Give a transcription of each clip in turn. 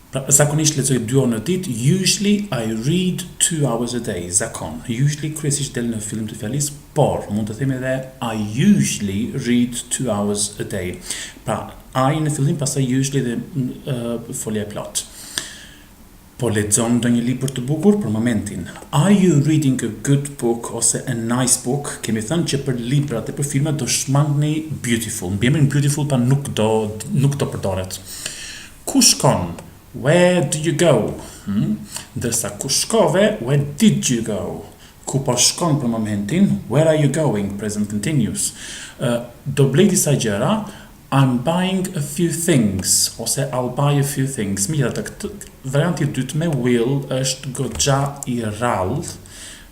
Pra, zakonisht lexoj 2 orë në ditë. Usually I read 2 hours a day. Zakon. Usually kryesisht del në fillim të fjalisë, por mund të themi edhe I usually read 2 hours a day. Pra, I në fillim, pastaj usually dhe folja e plot. Po lexon ndonjë libër të bukur për momentin. Are you reading a good book ose a nice book? Kemi thënë që për librat e për filmat do shmangni beautiful. Mbiemrin beautiful pa nuk do përdoret. Ku shkon? Where do you go? Ndërsa ku shkove? Where did you go? Ku po shkon për momentin? Where are you going? Present continuous. Do blej disa gjëra. I'm buying a few things ose I'll buy a few things. Megjithatë, varianti i dytë me will është goxha i rrallë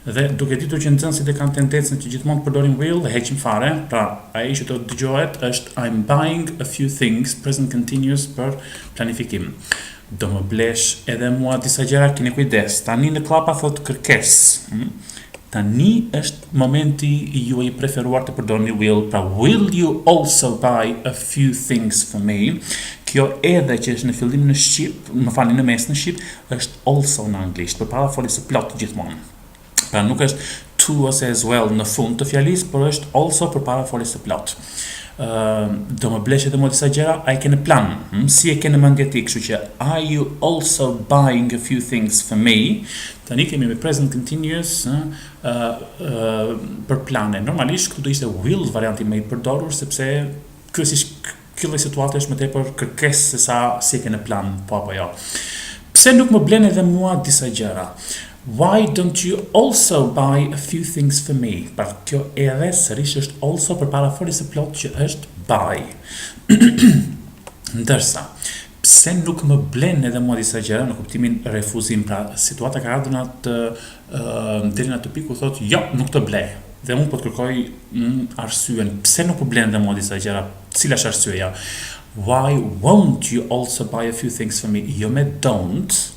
dhe duke ditur që nxënësit e kanë tendencën që gjithmonë përdorin will dhe heqim fare. Pra, ai që do dëgjohet është I'm buying a few things, present continuous për planifikim. Do më blesh edhe mua disa gjëra, keni kujdes. Tani në klapa thot kërkesë. Tani është momenti juaj i preferuar të përdorni will. Pra, will you also buy a few things for me? Kjo edhe që është në fillim në shqip, më falni në mes në shqip, është also në anglisht, përpara foljes së plot gjithmonë. Pra, nuk është to ose as well në fund të fjalisë, por është also përpara foljes së plot. Do më blesh edhe më disa gjëra, a e kene plan, si e kene mendje ti, kështu që are you also buying a few things for me? Tani kemi me present continuous për plane. Normalisht këtu do ishte will varianti më i përdorur, sepse kryesisht kjo lloj situate është më tepër kërkesë se sa si e kene plan, po apo jo. Pse nuk më blen edhe mua disa gjëra? Why don't you also buy a few things for me? Pra, kjo edhe sërish është also përpara foljes së plot që është buy. Ndërsa, pse nuk më blen edhe mua disa gjëra në kuptimin refuzim? Pra, situata ka ardhur deri në atë pikë ku thotë jo, nuk të ble. Dhe unë po të kërkoj arsyen. Pse nuk më blen edhe mua disa gjëra? Cila është arsyeja? Why won't you also buy a few things for me? Jo me don't.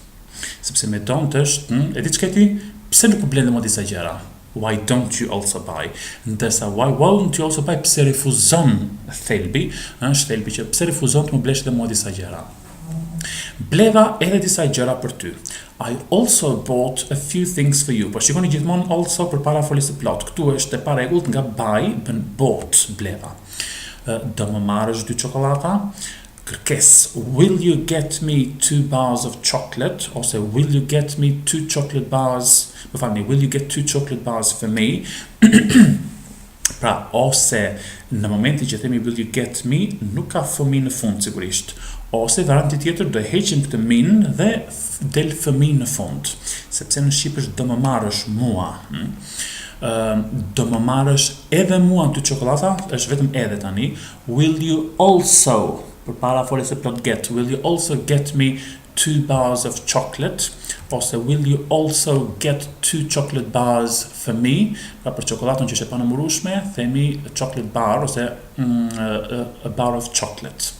Sepse me don't është, e di çka ti? Pse nuk më blen edhe mua disa gjëra? Why don't you also buy? Ndërsa why won't you also buy? Pse refuzon thelbi? Është thelbi që pse refuzon të më blesh edhe mua disa gjëra? Bleva edhe disa gjëra për ty. I also bought a few things for you. Po shikoni gjithmonë also përpara foljes së plot. Këtu është e parregullt nga buy bën bought bleva. Do më marrësh 2 çokolata? Kërkes, will you get me 2 bars of chocolate? Ose will you get me 2 chocolate bars? Më falni, will you get 2 chocolate bars for me? Pra, ose në momentin që themi will you get me, nuk ka fëmi në fund sigurisht. Ose varianti tjetër do heqim këtë min dhe del fëmi në fund. Sepse në shqip është do më marrësh mua. Do më marrësh edhe mua 2 çokolata, është vetëm edhe tani. Will you also, përpara foljes së plot get, will you also get me 2 bars of chocolate? Ose will you also get 2 chocolate bars for me? Pra për çokoladën që është e panëmurueshme, themi chocolate bar ose a bar of chocolate.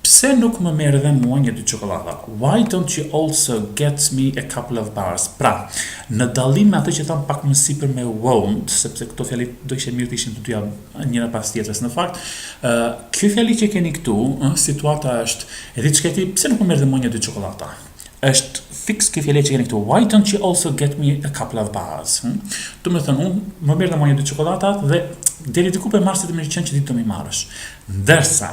Pse nuk më merr edhe mua 2 çokolada? Why don't you also get me a couple of bars? Pra, në dallim me atë që tham pak më sipër me won't, sepse këto fjali do ishte mirë të ishin të dyja njëra pas tjetrës në fakt. Kjo fjali që keni këtu, situata është, e di çka ti, pse nuk më merr edhe mua 2 çokolada? Është fix kjo fjali që keni këtu. Why don't you also get me a couple of bars? Do të thënë, unë më merr edhe mua 2 çokolada dhe deri diku po marr se të më qenë që ti do më marrësh. Ndërsa,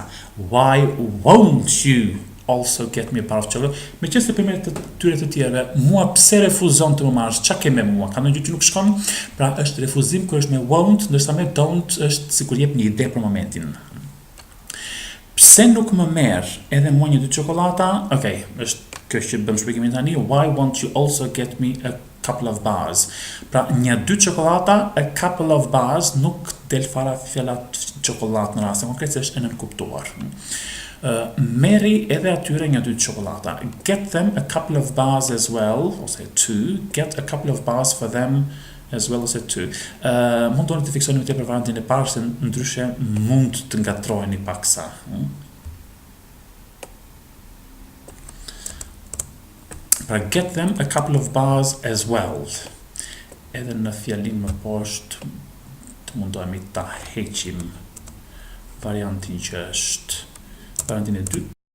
why won't you also get me a bar of chocolate? Me qenë se përmet të tyre të tjerëve, mua pse refuzon të më marrësh? Çka ke me mua? Ka ndonjë gjë që nuk shkon? Pra është refuzim kur është me won't, ndërsa me don't është sikur jep një ide për momentin. Pse nuk më merr edhe mua 2 çokolada? Okej, është kjo që bëm shpjegimin tani. Why won't you also get me a couple of bars? Pra, 2 çokolata, a couple of bars, nuk del fara fjala çokoladë në rastin konkret, se është e nënkuptuar. Merri edhe atyre 2 çokolata. Get them a couple of bars as well, ose 2. Get a couple of bars for them as well ose 2. Mund të fiksoni më tepër variantin e parë, se ndryshe mund të ngatroheni paksa. Pra, get them a couple of bars as well. Edhe në fjalin më poshtë të mundohemi ta heqim variantin që është variantin e dytë.